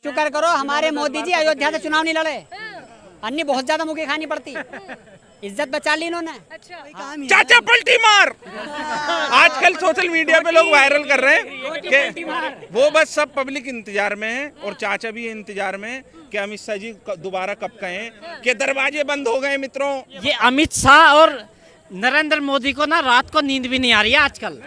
शुक्र करो हमारे मोदी जी अयोध्या से चुनाव नहीं लड़े, अन्य बहुत ज्यादा मुखी खानी पड़ती। इज्जत बचा ली इन्होंने। चाचा पलटी मार। आजकल सोशल मीडिया पे लोग वायरल कर रहे हैं कि वो बस सब पब्लिक इंतजार में है और चाचा भी इंतजार में है कि अमित शाह जी दोबारा कब कहें कि दरवाजे बंद हो गए। मित्रों, ये अमित शाह और नरेंद्र मोदी को ना रात को नींद भी नहीं आ रही है आजकल।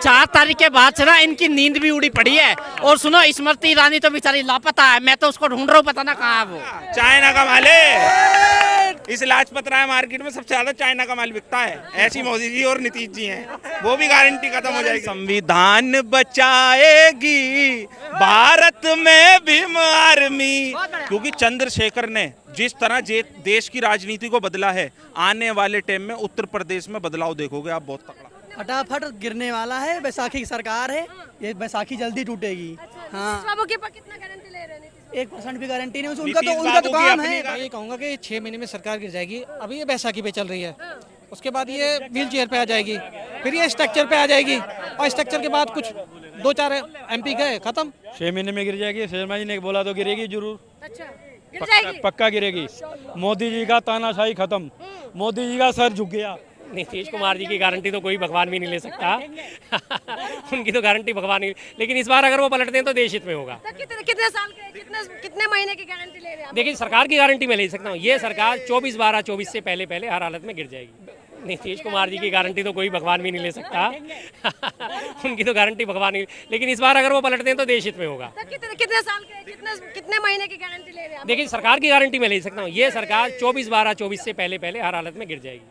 4 तारीख के बाद से ना इनकी नींद भी उड़ी पड़ी है। और सुनो, स्मृति ईरानी तो बेचारी लापता है, मैं तो उसको ढूंढ रहा हूँ, पता ना कहाँ है वो। चाइना का माल है। इस लाजपत राय मार्केट में सबसे ज्यादा चाइना का माल बिकता है। ऐसी मोदी जी और नीतीश जी हैं, वो भी गारंटी खत्म हो जाएगी। संविधान बचाएगी भारत में भीम आर्मी, क्योंकि चंद्रशेखर ने जिस तरह देश की राजनीति को बदला है, आने वाले टाइम में उत्तर प्रदेश में बदलाव देखोगे आप बहुत तगड़ा। फटाफट गिरने वाला है। बैसाखी की सरकार है, ये बैसाखी जल्दी टूटेगी। हाँ, कितना गारंटी ले रहे हैं? 1% भी गारंटी नहीं। उनका तो काम है। मैं ये कहूँगा कि 6 महीने में सरकार गिर जाएगी। अभी ये बैसाखी पे चल रही है, उसके बाद ये व्हील चेयर पे आ जाएगी, फिर ये स्ट्रक्चर पे आ जाएगी, और स्ट्रक्चर के बाद कुछ 2-4 MP गए, खत्म। 6 महीने में गिर जाएगी। शर्मा जी ने बोला तो गिरेगी जरूर। अच्छा, गिर जाएगी? पक्का गिरेगी। मोदी जी का तानाशाही खत्म, मोदी जी का सर झुक गया। नीतीश कुमार जी की गारंटी तो कोई भगवान भी नहीं ले सकता। उनकी तो गारंटी भगवान ही, लेकिन इस बार अगर वो पलटते हैं तो देश हित में होगा। तो कितने साल के, कितने महीने की गारंटी ले रहे हैं? देखिए, सरकार की गारंटी मैं ले सकता हूँ। ये सरकार 24/12/24 से पहले हर हालत में गिर जाएगी। नीतीश कुमार जी की गारंटी तो कोई भगवान भी नहीं ले सकता। उनकी तो गारंटी भगवान ही, लेकिन इस बार अगर वो पलटते हैं तो देश हित में होगा। तो कितने साल के, कितने महीने की गारंटी ले रहे हैं? देखिए, सरकार की गारंटी मैं ले सकता हूँ। ये सरकार 24/12/24 से पहले हर हालत में गिर जाएगी।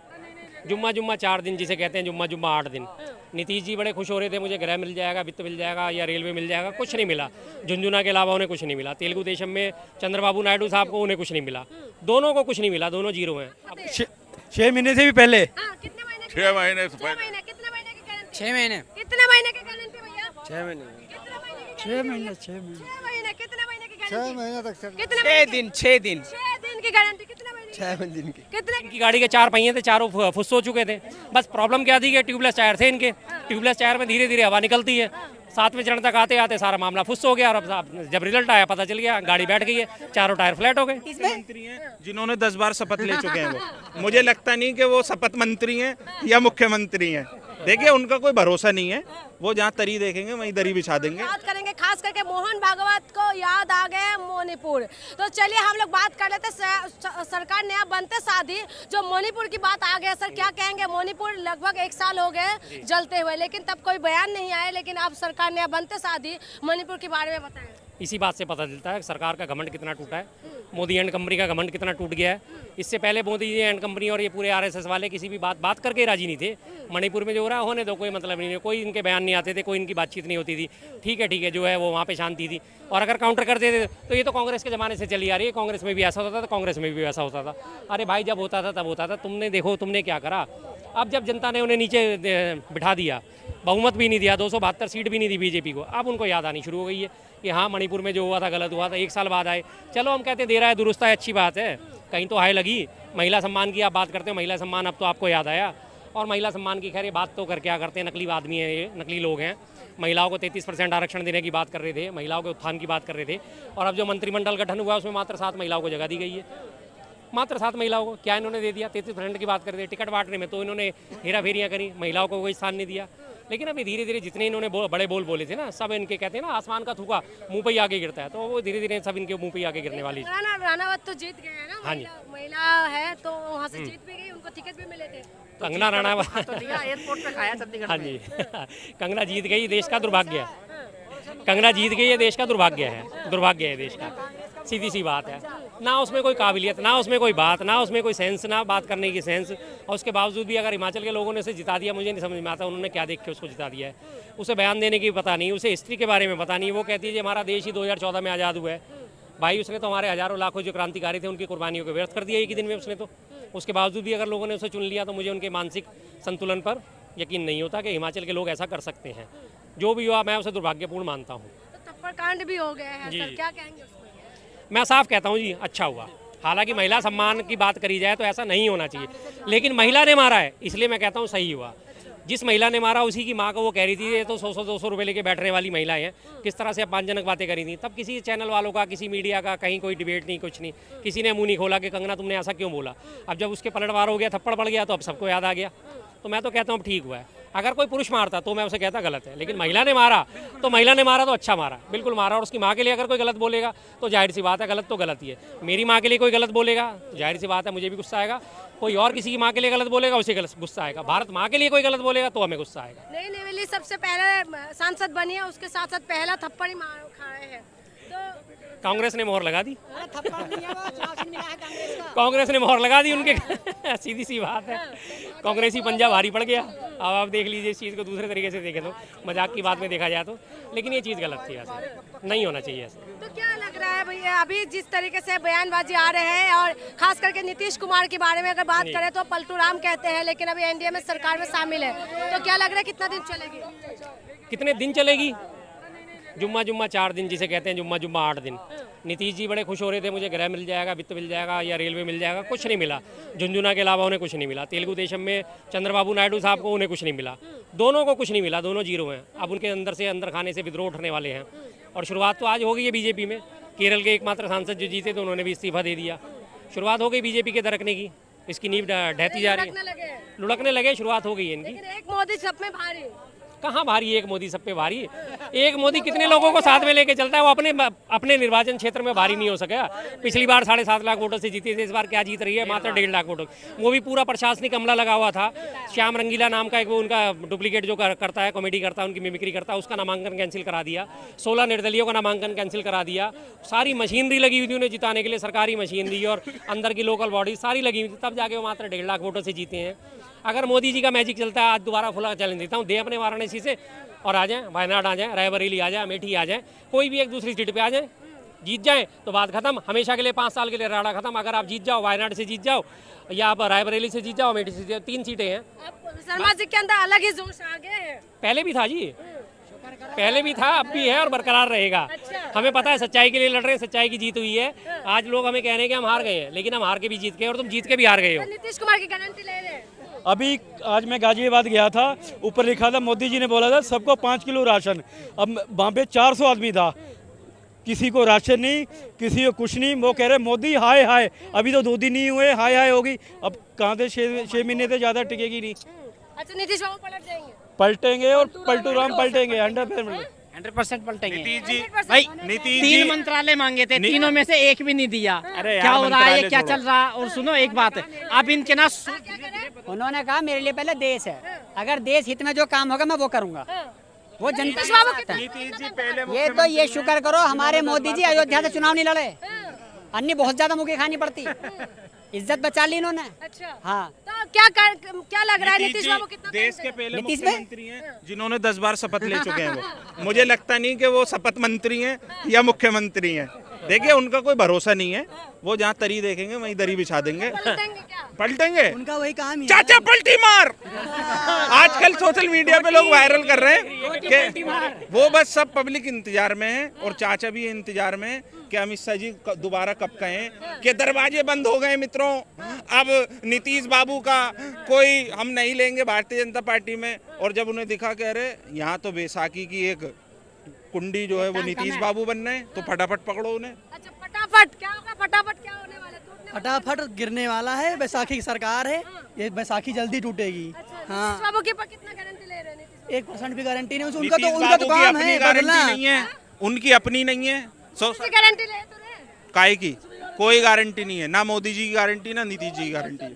जुम्मा 4 दिन जिसे कहते हैं, जुम्मा 8 दिन। नीतीश जी बड़े खुश हो रहे थे, मुझे गृह मिल जाएगा, वित्त मिल जाएगा या रेलवे मिल जाएगा। कुछ नहीं मिला। झुंझुना के अलावा उन्हें कुछ नहीं मिला। तेलुगु देशम में चंद्रबाबू नायडू साहब को, उन्हें कुछ नहीं मिला। दोनों को कुछ नहीं मिला, दोनों जीरो हैं। 6 महीने से भी पहले। कितने महीने? 6 महीने से पहले। कितने महीने की गारंटी? 6 महीने। कितने महीने की गारंटी भैया? 6 महीने। कितने महीने की? 6 महीने। 6 महीने। कितने महीने की गारंटी? 6 महीने तक चल। कितने? 6 दिन। 6 दिन 6 दिन की गारंटी। कितने महीने? 6 दिन की। कितने? इनकी गाड़ी के 4 पहिए थे, चारों फुस हो चुके थे। बस प्रॉब्लम क्या थी कि ट्यूबलेस टायर थे इनके। ट्यूबलेस टायर में धीरे धीरे हवा निकलती है। 7वें चरण तक आते आते सारा मामला फुस हो गया। और अब जब रिजल्ट आया, पता चल गया गाड़ी बैठ गई है, चारों टायर फ्लैट हो गए। मंत्री हैं जिन्होंने 10 बार शपथ ले चुके हैं वो। मुझे लगता नहीं कि वो शपथ मंत्री हैं या मुख्यमंत्री हैं। देखिए, उनका कोई भरोसा नहीं है। वो जहाँ तरी देखेंगे वहीं दरी बिछा देंगे। बात करेंगे खास करके मोहन भागवत को याद आ गए मणिपुर। तो चलिए हम लोग बात कर लेते। सरकार नया बनते साथ ही जो मणिपुर की बात आ गया, सर क्या कहेंगे? मणिपुर लगभग 1 साल हो गए जलते हुए, लेकिन तब कोई बयान नहीं आया। लेकिन अब सरकार नया बनते साथ ही मणिपुर के बारे में बताएं। इसी बात से पता चलता है सरकार का घमंड कितना टूटा है, मोदी एंड कंपनी का घमंड कितना टूट गया है। इससे पहले मोदी जी एंड कंपनी और ये पूरे RSS वाले किसी भी बात करके राजी नहीं थे। मणिपुर में जो हो रहा है होने दो, कोई मतलब नहीं है। कोई इनके बयान नहीं आते थे, कोई इनकी बातचीत नहीं होती थी। ठीक है जो है वो वहाँ पे शांति थी। और अगर काउंटर करते थे तो ये तो कांग्रेस के ज़माने से चली आ रही है। कांग्रेस में भी ऐसा होता था, कांग्रेस में भी ऐसा होता था। अरे भाई, जब होता था तब होता था। तुमने देखो तुमने क्या करा। अब जब जनता ने उन्हें नीचे बिठा दिया, बहुमत भी नहीं दिया, 272 सीट भी नहीं दी बीजेपी को, अब उनको याद आनी शुरू हो गई है कि हाँ, मणिपुर में जो हुआ था गलत हुआ था। 1 साल बाद आए, चलो हम कहते दे रहा है दुरुस्त है, अच्छी बात है, कहीं तो हाय लगी। महिला सम्मान की आप बात करते हो, महिला सम्मान अब तो आपको याद आया। और महिला सम्मान की खैर ये बात तो कर क्या करते हैं, नकली आदमी है ये, नकली लोग हैं। महिलाओं को 33% आरक्षण देने की बात कर रहे थे, महिलाओं के उत्थान की बात कर रहे थे। और अब जो मंत्रिमंडल गठन हुआ उसमें मात्र 7 महिलाओं को जगह दी गई है। मात्र 7 महिलाओं को क्या इन्होंने दे दिया? 33% की बात कर रहे थे। टिकट बांटने में तो इन्होंने हेरा फेरियाँ करी, महिलाओं को कोई स्थान नहीं दिया। लेकिन अभी धीरे धीरे जितने इन्होंने बड़े बोल बोले थे ना, सब इनके कहते हैं ना, आसमान का थूका मुंह पे ही आगे गिरता है। तो वो धीरे धीरे सब इनके मुंह पे ही आगे गिरने वाली है। राणावत तो जीत गए हैं ना। हाँ जी, महिला है तो वहाँ से जीत भी गई, उनको टिकट भी मिले थे। कंगना राणावत एयरपोर्ट पे खाया चंडीगढ़। हाँ जी कंगना जीत गई, देश का दुर्भाग्य है। कंगना जीत गई, ये देश का दुर्भाग्य है देश का। सीधी सी बात है। ना उसमें कोई काबिलियत, ना उसमें कोई बात, ना उसमें कोई सेंस, ना बात करने की सेंस। और उसके बावजूद भी अगर हिमाचल के लोगों ने उसे जिता दिया, मुझे नहीं समझ में आता उन्होंने क्या देख के उसको जिता दिया है। उसे बयान देने की पता नहीं, उसे हिस्ट्री के बारे में पता नहीं। वो कहती है कि हमारा देश ही 2014 में आज़ाद हुआ है। भाई, उसने तो हमारे हज़ारों लाखों जो क्रांतिकारी थे उनकी कुर्बानियों को व्यर्थ कर दिया एक ही दिन में उसने तो। उसके बावजूद भी अगर लोगों ने उसे चुन लिया तो मुझे उनके मानसिक संतुलन पर यकीन नहीं होता कि हिमाचल के लोग ऐसा कर सकते हैं। जो भी हुआ, मैं उसे दुर्भाग्यपूर्ण मानता हूँ। तप्पर कांड भी हो गया है, सर क्या कहेंगे? मैं साफ कहता हूँ जी, अच्छा हुआ। हालांकि महिला सम्मान की बात करी जाए तो ऐसा नहीं होना चाहिए, लेकिन महिला ने मारा है इसलिए मैं कहता हूँ सही हुआ। जिस महिला ने मारा उसी की माँ को वो कह रही थी ये तो 100-200 रुपये लेके बैठने वाली महिलाएं हैं, किस तरह से अपमानजनक बातें करी थी। तब किसी चैनल वालों का, किसी मीडिया का कहीं कोई डिबेट नहीं, कुछ नहीं, किसी ने मुंह नहीं खोला कि कंगना तुमने ऐसा क्यों बोला। अब जब उसके पलटवार हो गया, थप्पड़ पड़ गया, तो अब सबको याद आ गया। तो मैं तो कहता हूँ अब ठीक हुआ है। अगर कोई पुरुष मारता तो मैं उसे कहता गलत है, लेकिन महिला ने मारा तो अच्छा मारा, बिल्कुल मारा। और उसकी माँ के लिए अगर कोई गलत बोलेगा तो जाहिर सी बात है गलत तो गलत ही है। मेरी माँ के लिए कोई गलत बोलेगा तो जाहिर सी बात है मुझे भी गुस्सा आएगा। कोई और किसी की माँ के लिए गलत बोलेगा उसे गलत गुस्सा आएगा। भारत माँ के लिए कोई गलत बोलेगा तो हमें गुस्सा आएगा। नई नवेली सबसे पहले सांसद बनी है, उसके साथ साथ पहला थप्पड़ ही मार खाए हैं, तो कांग्रेस ने मोहर लगा दी, कांग्रेस ने मोहर लगा दी उनके सीधी सी बात है, कांग्रेसी पंजा भारी पड़ गया। अब आप देख लीजिए इस चीज़ को दूसरे तरीके से देखें तो, मजाक की बात में देखा जाए तो, लेकिन ये चीज़ गलत थी, ऐसा नहीं होना चाहिए ऐसा। तो क्या लग रहा है भैया अभी जिस तरीके से बयानबाजी आ रहे हैं, और खास करके नीतीश कुमार के बारे में अगर बात करें तो पलटू राम कहते हैं, लेकिन अभी एनडीए में सरकार में शामिल है, तो क्या लग रहा है कितना दिन चलेगी? कितने दिन चलेगी? जुम्मा 4 दिन जिसे कहते हैं, जुम्मा 8 दिन। नीतीश जी बड़े खुश हो रहे थे मुझे गृह मिल जाएगा, वित्त मिल जाएगा या रेलवे मिल जाएगा, कुछ नहीं मिला। झुंझुना के अलावा उन्हें कुछ नहीं मिला। तेलुगु देशम में चंद्रबाबू नायडू साहब को उन्हें कुछ नहीं मिला, दोनों को कुछ नहीं मिला, दोनों जीरो हैं। अब उनके अंदर खाने से विद्रोह उठने वाले हैं। और शुरुआत तो आज हो गई है बीजेपी में। केरल के एकमात्र सांसद जो जीते तो उन्होंने भी इस्तीफा दे दिया। शुरुआत हो गई बीजेपी के दरकने की, इसकी नींव ढहती जा रही है, लुढ़कने लगे, शुरुआत हो गई है इनकी। एक मोदी सब में भारी, कहाँ भारी? एक मोदी सब पे भारी। एक मोदी कितने लोगों को साथ में लेके चलता है, वो अपने निर्वाचन क्षेत्र में भारी नहीं हो सका। पिछली बार 7.5 लाख वोटों से जीती थी, इस बार क्या जीत रही है? मात्र 1.5 लाख वोटों। वो भी पूरा प्रशासनिक अमला लगा हुआ था। श्याम रंगीला नाम का एक वो उनका डुप्लीकेट जो करता है, कॉमेडी करता है, उनकी मिमिक्री करता है, उसका नामांकन कैंसिल करा दिया। 16 निर्दलीयों का नामांकन कैंसिल करा दिया। सारी मशीनरी लगी हुई थी उन्हें जिताने के लिए, सरकारी मशीनरी और अंदर की लोकल बॉडी सारी लगी हुई थी, तब जाके वो मात्र 1.5 लाख वोटों से जीते हैं। अगर मोदी जी का मैजिक चलता है, आज दोबारा खुला चैलेंज देता हूँ, दे अपने वाराणसी से और आ जाएं, वायनाड आ जाएं, रायबरेली आ जाए, अमेठी आ जाए, कोई भी एक दूसरी सीट पे आ जाए, जीत जाएं तो बात खत्म, हमेशा के लिए 5 साल के लिए राड़ा खत्म। अगर आप जीत जाओ, वायनाड से जीत जाओ या आप रायबरेली से जीत जाओ, अमेठी से जीत जाओ, 3 सीटें हैं। शर्मा जी के अंदर अलग ही जोश आ गए हैं। पहले भी था जी, पहले भी था, अब भी है और बरकरार रहेगा। हमें पता है सच्चाई के लिए लड़ रहे हैं, सच्चाई की जीत हुई है। आज लोग हमें कह रहे हैं कि हम हार गए हैं, लेकिन हम हार के भी जीत गए और तुम जीत के भी हार गए हो। नीतीश कुमार की गारंटी ले रहे हैं। अभी आज मैं गाजियाबाद गया था, ऊपर लिखा था मोदी जी ने बोला था सबको 5 किलो राशन। अब वहाँ पे 400 आदमी था, किसी को राशन नहीं, किसी को कुछ नहीं। वो कह रहे मोदी हाय हाय, अभी तो 2 दिन ही हुए, हाय हाय होगी। अब कहाँ से 6 महीने से ज़्यादा टिकेगी नहीं। अच्छा, नीतीश बाबू पलट जाएंगे? पलटेंगे और पलटू राम पलटेंगे, 100% पलटेंगे। नीतीश जी भाई नीतीश 3 जी मंत्रालय मांगे थे, तीनों में से एक भी नहीं दिया। अरे क्या यार, हो रहा है, मंत्रालय क्या छोड़ो। चल रहा है? और सुनो एक बात, अब इनके ना उन्होंने कहा मेरे लिए पहले देश है, अगर देश हित में जो काम होगा मैं वो करूंगा। वो जनता नीतीश बाबू की बात है। नीतीश जी पहले ये तो ये शुक्र करो हमारे मोदी जी अयोध्या से चुनाव नहीं लड़े, अन्य बहुत ज्यादा मुझे खानी पड़ती, इज्जत बचा ली इन्होंने। अच्छा, हाँ, तो क्या लग रहा है नीतीश बाबू कितना देश के पहले नीतीश भाई? मुख्यमंत्री हैं जिन्होंने 10 बार शपथ ले चुके हैं। वो मुझे लगता नहीं कि वो शपथ मंत्री हैं या मुख्यमंत्री हैं। देखिए उनका कोई भरोसा नहीं है, वो जहाँ तरी देखेंगे वहीं दरी बिछा देंगे, पलटेंगे क्या? पलटेंगे। उनका वही काम ही है। चाचा पलटी मार। आजकल सोशल मीडिया पे लोग वायरल कर रहे हैं कि वो बस सब पब्लिक इंतजार में है और चाचा भी इंतजार में है कि अमित शाह जी दोबारा कब कहें कि दरवाजे बंद हो गए मित्रों, अब नीतीश बाबू का कोई हम नहीं लेंगे भारतीय जनता पार्टी में। और जब उन्हें दिखा कह रहे यहाँ तो बैसाखी की एक कुंडी जो है वो नीतीश बाबू बन रहे हैं, तो फटाफट पकड़ो उन्हें। अच्छा, फटाफट क्या होगा? फटाफट क्या होने वाला है? फटाफट गिरने वाला है। बैसाखी की सरकार है, ये बैसाखी जल्दी टूटेगी। हाँ, नीतीश बाबू के पास कितना गारंटी ले रहे हैं नीतीश बाबू? 1% भी गारंटी नहीं। नीतीश उनका बाबू तो की काम अपनी है गारंटी बदलना। नहीं है, उनकी अपनी नहीं है। गारंटी ले तो रहे, काहे की कोई गारंटी नहीं है, ना मोदी जी की गारंटी ना नीतीश जी की गारंटी।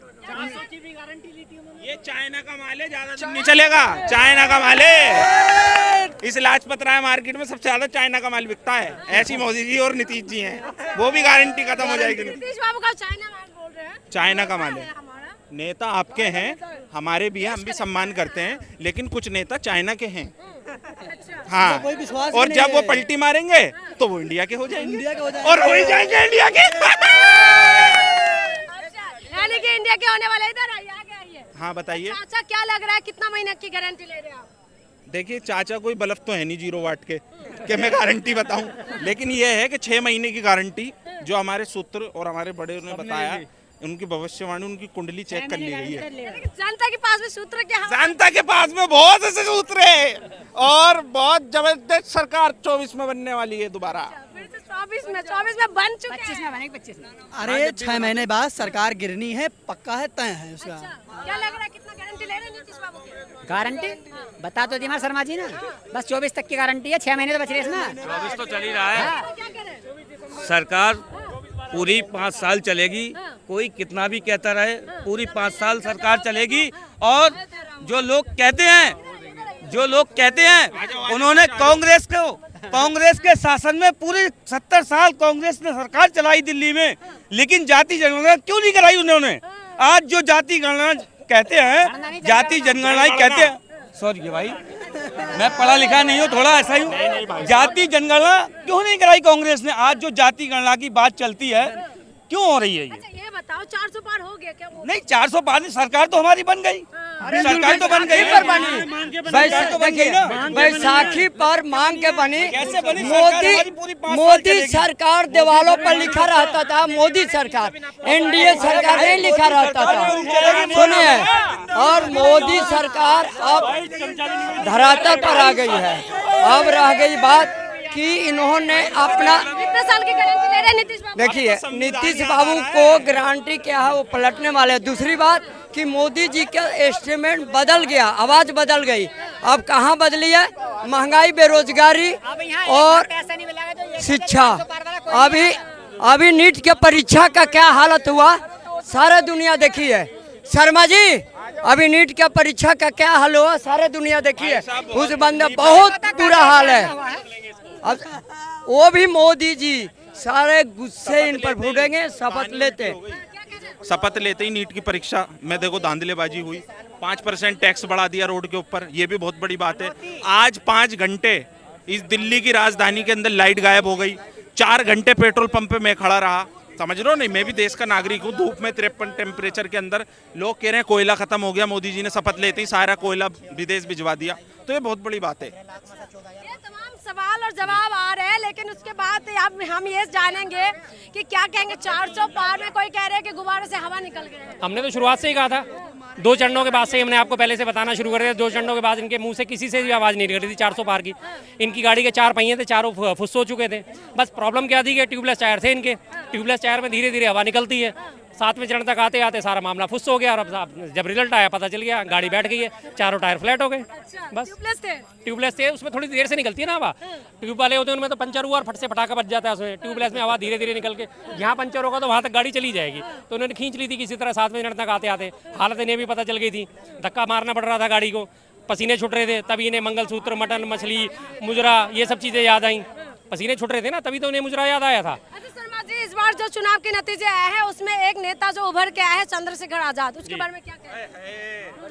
ये चाइना का माल है, ज्यादा दिन नहीं चलेगा। चाइना का माल है, इस लाजपत राय मार्केट में सबसे ज्यादा चाइना का माल बिकता है। ऐसी मोदी जी और नीतीश जी हैं, वो भी गारंटी खत्म हो जाएगी। नीतीश बाबू का चाइना माल बोल रहे हैं। चाइना का माल है। हमारा नेता आपके हैं, हमारे भी हैं, हम भी सम्मान करते हैं, लेकिन कुछ नेता चाइना के हैं। हाँ, कोई विश्वास ही और नहीं जब वो है। पलटी मारेंगे तो वो इंडिया के हो जाएंगे, इंडिया के हो जाएंगे। और हो ही जाएंगे इंडिया के। यानी कि इंडिया के होने वाले इधर आइए, आगे आइए। हाँ बताइए। अच्छा, क्या लग रहा है कितना महीने की गारंटी ले रहे हैं आप? देखिए चाचा कोई बल्ब तो है नहीं 0 वाट के कि मैं गारंटी बताऊं, लेकिन ये है कि 6 महीने की गारंटी जो हमारे सूत्र और हमारे बड़े ने बताया उनकी भविष्यवाणी, उनकी कुंडली चेक कर ली गई है। लेकिन जनता के पास में सूत्र क्या है? जनता के पास में बहुत ऐसे सूत्र है और बहुत जबरदस्त सरकार 24 में बनने वाली है दोबारा। फिर से 24 में बन चुके हैं। 25 में बनेगी, 25 में। अरे 6 महीने बाद सरकार गिरनी है, पक्का है, तय है उसका। क्या लग रहा है, कितना गारंटी ले रहे हैं नीतीश बाबू की? गारंटी बता तो दी हमारे शर्मा जी ना, बस 24 तक की गारंटी है, 6 महीने तो बच रहे इसमें। 24 तो चल ही रहा है। क्या कह रहे हैं? सरकार पूरी 5 साल चलेगी, कोई कितना भी कहता रहे, पूरी 5 साल सरकार चलेगी। और जो लोग कहते हैं उन्होंने कांग्रेस के शासन में पूरे 70 साल कांग्रेस ने सरकार चलाई दिल्ली में, लेकिन जाति जनगणना क्यों नहीं कराई उन्होंने? आज जो जाति गणना कहते हैं, जाति जनगणना कहते हैं, सॉरी भाई मैं पढ़ा लिखा नहीं हूँ, थोड़ा ऐसा ही हूँ। जाति जनगणना क्यों नहीं कराई कांग्रेस ने? आज जो जाति गणना की बात चलती है, क्यों हो रही है ये? अच्छा ये बताओ, 400 पार हो गया क्या? वो नहीं, 400 पार नहीं, सरकार तो हमारी बन गई, सरकार तो बन गई, पर बनी। बैसाखी पर मांग के बनी। कैसे बनी? सरकार हमारी पूरी 5 साल मोदी चलेगी। सरकार दीवारों पर लिखा रहता था मोदी सरकार, एनडीए सरकार नहीं लिखा रहता था। सुनिए, और मोदी सरकार अब धरातल पर आ गई है। अब रह गई बात कि इन्होंने अपना, कितने साल की गारंटी ले रहे हैं नीतीश बाबू? देखिए नीतीश बाबू को गारंटी क्या है, वो पलटने वाले हैं। दूसरी बात कि मोदी जी का एस्टीमेट बदल गया, आवाज बदल गई। अब कहाँ बदली है? महंगाई, बेरोजगारी और शिक्षा। अभी नीट के परीक्षा का क्या हालत हुआ, सारा दुनिया देखी है। शर्मा जी, अभी नीट के परीक्षा का क्या हाल हुआ, सारा दुनिया देखी है। उस बंदे बहुत बुरा हाल है। अब वो भी मोदी जी सारे गुस्से इन पर फूटेंगे, शपथ लेते ही नीट की परीक्षा में देखो धांधलेबाजी हुई, 5% टैक्स बढ़ा दिया रोड के ऊपर, ये भी बहुत बड़ी बात है। आज 5 घंटे इस दिल्ली की राजधानी के अंदर लाइट गायब हो गई, 4 घंटे पेट्रोल पंप पे मैं खड़ा रहा। समझ रहे हो नहीं, मैं भी देश का नागरिक हूँ। धूप में 53 टेम्परेचर के अंदर लोग कह रहे हैं कोयला खत्म हो गया, मोदी जी ने शपथ लेते ही सारा कोयला विदेश भिजवा दिया, तो ये बहुत बड़ी बात है। ये तमाम सवाल और जवाब आ रहे हैं, लेकिन उसके बाद अब हम ये जानेंगे कि क्या कहेंगे। 400 पार में कोई कह रहे हैं कि गुब्बारे से हवा निकल गए। हमने तो शुरुआत से ही कहा था, 2 चरणों के बाद से हमने आपको पहले से बताना शुरू कर दिया। 2 चरणों के बाद इनके मुंह से किसी से भी आवाज़ नहीं निकल रही थी 400 पार की। इनकी गाड़ी के 4 पहिए थे, चारों फुस हो चुके थे। बस प्रॉब्लम क्या थी कि ट्यूबलेस टायर थे इनके, ट्यूबलेस टायर में धीरे धीरे हवा निकलती है। 7वें चरण तक आते आते सारा मामला फुस हो गया, और अब जब रिजल्ट आया पता चल गया गाड़ी बैठ गई है, चारों टायर फ्लैट हो गए। बस ट्यूबलेस थे, उसमें थोड़ी देर से निकलती है ना हवा। ट्यूब वाले होते हैं उनमें तो पंचर हुआ और फट से फटाका बच जाता है उसमें। ट्यूबलेस में हवा धीरे धीरे निकल के यहाँ पंचर होगा तो वहाँ तक गाड़ी चली जाएगी। तो उन्होंने खींच ली थी किसी तरह 7वें चरण तक आते आते। हालत इन्हें भी पता चल गई थी, धक्का मारना पड़ रहा था गाड़ी को, पसीने छुट रहे थे। तभी इन्हें मंगलसूत्र, मटन, मछली, मुजरा, ये सब चीज़ें याद आई। पसीने छुट रहे थे ना, तभी तो उन्हें मुजरा याद आया था। जी, इस बार जो चुनाव के नतीजे आए हैं उसमें एक नेता जो उभर के आया है, चंद्रशेखर आजाद, उसके बारे में क्या कहें?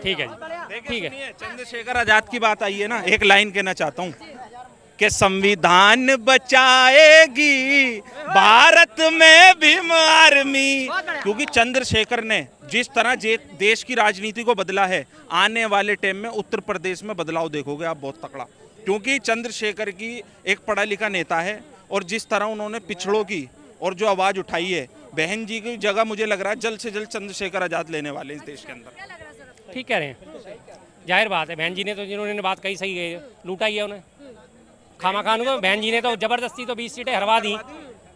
ठीक है जी, ठीक है। चंद्रशेखर आजाद की बात आई है ना, एक लाइन कहना चाहता हूँ कि संविधान बचाएगी भारत में भीम आर्मी, क्योंकि चंद्रशेखर ने जिस तरह देश की राजनीति को बदला है, आने वाले टाइम में उत्तर प्रदेश में बदलाव देखोगे आप बहुत तगड़ा। क्योंकि चंद्रशेखर की एक पढ़ा लिखा नेता है, और जिस तरह उन्होंने पिछड़ों की और जो आवाज उठाई है, बहन जी की जगह मुझे लग रहा है जल्द से जल्द चंद्रशेखर आजाद लेने वाले इस देश के अंदर। ठीक कह रहे हैं, जाहिर बात है। बहन जी ने तो, जिन्होंने बात कही सही है, लूटा ही है उन्हें खामा खान को। बहन जी ने तो जबरदस्ती तो 20 सीटें हरवा दी।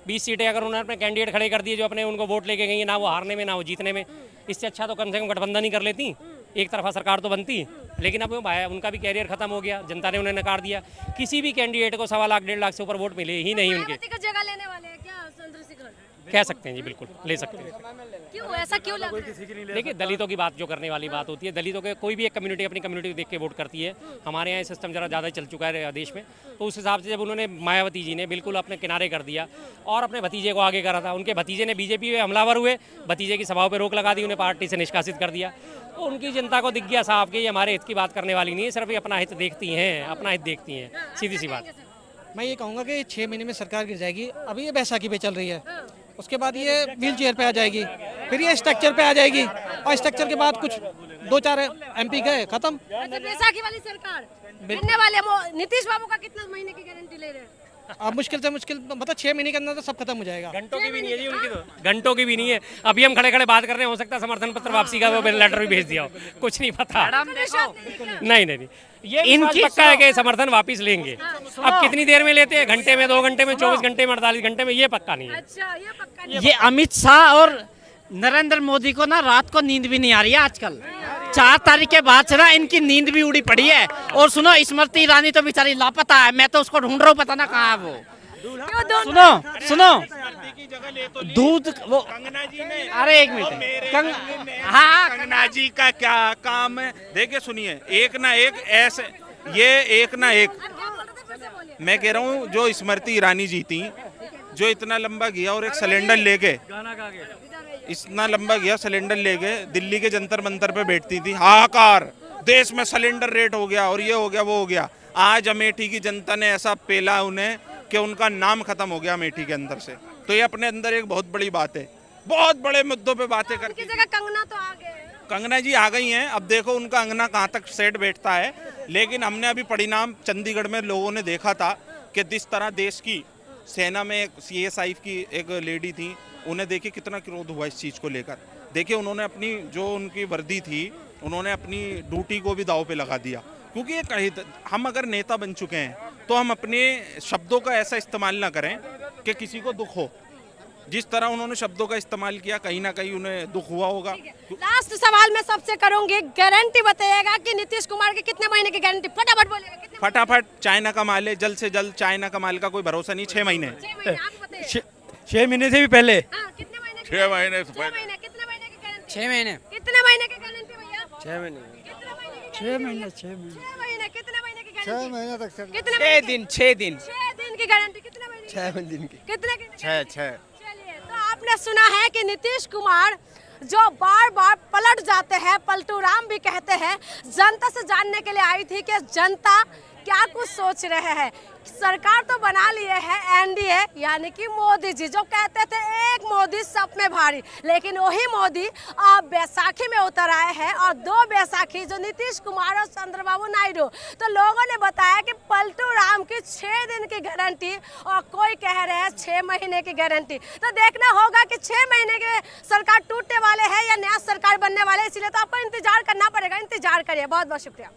20 सीटें अगर उन्होंने अपने कैंडिडेट खड़े कर दिए जो अपने उनको वोट लेके गई, ना वो हारने में ना वो जीतने में, इससे अच्छा तो कम से कम गठबंधन ही कर लेती, एक तरफा सरकार तो बनती। लेकिन अब उनका भी कैरियर खत्म हो गया, जनता ने उन्हें नकार दिया। किसी भी कैंडिडेट को 1.25 लाख 1.5 लाख से ऊपर वोट मिले ही नहीं उनके। जगह लेने वाले हैं क्या चंद्रशेखर? कह सकते हैं जी, बिल्कुल ले सकते हैं। क्यों ऐसा क्यों लग रहा है? देखिए, दलितों की बात जो करने वाली बात होती है, दलितों के कोई भी एक कम्युनिटी अपनी कम्युनिटी को देख के वोट करती है। हमारे यहाँ सिस्टम ज़रा ज़्यादा चल चुका है देश में, तो उस हिसाब से जब उन्होंने मायावती जी ने बिल्कुल अपने किनारे कर दिया और अपने भतीजे को आगे करा था, उनके भतीजे ने बीजेपी में हमलावर हुए, भतीजे की सभाओं पर रोक लगा दी, उन्हें पार्टी से निष्कासित कर दिया। तो उनकी जनता को दिख गया साफ कि ये हमारे हित की बात करने वाली नहीं है, सिर्फ ये अपना हित देखती हैं, अपना हित देखती हैं, सीधी सी बात। मैं ये कहूँगा कि 6 महीने में सरकार गिर जाएगी। अभी ये बैसाखी पे चल रही है, उसके बाद ये व्हील चेयर पे आ जाएगी, फिर ये स्ट्रक्चर पे आ जाएगी, और स्ट्रक्चर के बाद कुछ 2-4 MP गए, खत्म। बैसाखी वाली सरकार गिरने वाले। नीतीश बाबू का कितना महीने की गारंटी ले रहे हैं? अब मुश्किल से मुश्किल मतलब 6 महीने के अंदर तो सब खत्म हो जाएगा। घंटों की भी नहीं है जी उनकी, तो घंटों की भी नहीं है। अभी हम खड़े खड़े बात कर रहे हैं, हो सकता है समर्थन पत्र वापसी का वो लेटर भी भेज दिया हो, कुछ नहीं पता। नहीं, ये इनकी पक्का है कि समर्थन वापस लेंगे। अब कितनी देर में लेते हैं, घंटे में, 2 घंटे में, 24 घंटे में, 48 घंटे में, ये पक्का नहीं है। अच्छा, ये पक्का नहीं। ये अमित शाह और नरेंद्र मोदी को ना रात को नींद भी नहीं आ रही है आजकल। 4 तारीख के बाद से ना इनकी नींद भी उड़ी पड़ी है। और सुनो, स्मृति ईरानी तो बेचारी लापता है, मैं तो उसको ढूंढ रहा हूँ, पता ना कहाँ है वो। सुनो दूध वो कंगना जी ने, अरे एक मिनट, हाँ कंगना जी का क्या काम है? देखिए सुनिए, एक ना एक ऐसे, ये एक ना एक, मैं कह रहा हूँ जो स्मृति ईरानी जी थी, जो इतना लंबा गया और एक सिलेंडर लेके, इतना लंबा गया सिलेंडर लेके दिल्ली के जंतर मंतर पे बैठती थी, हाहाकार, देश में सिलेंडर रेट हो गया और ये हो गया वो हो गया। आज अमेठी की जनता ने ऐसा पेला उन्हें कि उनका नाम खत्म हो गया अमेठी के अंदर से। तो ये अपने अंदर एक बहुत बड़ी बात है, बहुत बड़े मुद्दों पे बातें करती उनकी जगह कंगना तो आ गए। कंगना जी आ गई हैं, अब देखो उनका अंगना कहाँ तक सेट बैठता है। लेकिन हमने अभी परिणाम चंडीगढ़ में लोगों ने देखा था कि जिस तरह देश की सेना में CSI की एक लेडी थी, उन्हें देखिए कितना क्रोध हुआ इस चीज़ को लेकर। देखिए उन्होंने अपनी जो उनकी वर्दी थी, उन्होंने अपनी ड्यूटी को भी दांव पे लगा दिया। क्योंकि ये कहीं हम अगर नेता बन चुके हैं तो हम अपने शब्दों का ऐसा इस्तेमाल ना करें कि किसी को दुख हो। जिस तरह उन्होंने शब्दों का इस्तेमाल किया, कहीं ना कहीं उन्हें दुख हुआ होगा। लास्ट सवाल मैं सबसे करूंगी, गारंटी बताइएगा कि नीतीश कुमार की कितने महीने की गारंटी, फटाफट बोलिएगा। फटाफट, चाइना का माल है, जल्द से जल्द चाइना का माल का कोई भरोसा नहीं। 6 महीने 6 महीने से भी पहले, कितने महीने? 6 महीने से महीने, कितने महीने की गारंटी? 6 महीने। कितने महीने की गारंटी भैया? 6 महीने। कितने महीने की? 6 महीने। 6 महीने। कितने महीने की गारंटी? 6 महीने तक चल। कितने 6 दिन 6 दिन 6 दिन की गारंटी। कितने महीने? 6 दिन की। कितने की? 6। चलिए, तो आपने सुना है कि नीतीश कुमार जो बार बार पलट जाते हैं, पलटू राम भी कहते हैं, जनता से जानने के लिए आई थी कि जनता क्या कुछ सोच रहे हैं। सरकार तो बना लिए है NDA यानी कि मोदी जी, जो कहते थे एक मोदी सब में भारी, लेकिन वही मोदी अब बैसाखी में उतर आए हैं। और 2 बैसाखी जो नीतीश कुमार और चंद्रबाबू नायडू, तो लोगों ने बताया कि पलटू राम की 6 दिन की गारंटी और कोई कह रहे हैं 6 महीने की गारंटी। तो देखना होगा कि 6 महीने के सरकार टूटने वाले हैं या नया सरकार बनने वाले, इसीलिए तो आपको इंतजार करना पड़ेगा। इंतजार करिए। बहुत बहुत शुक्रिया।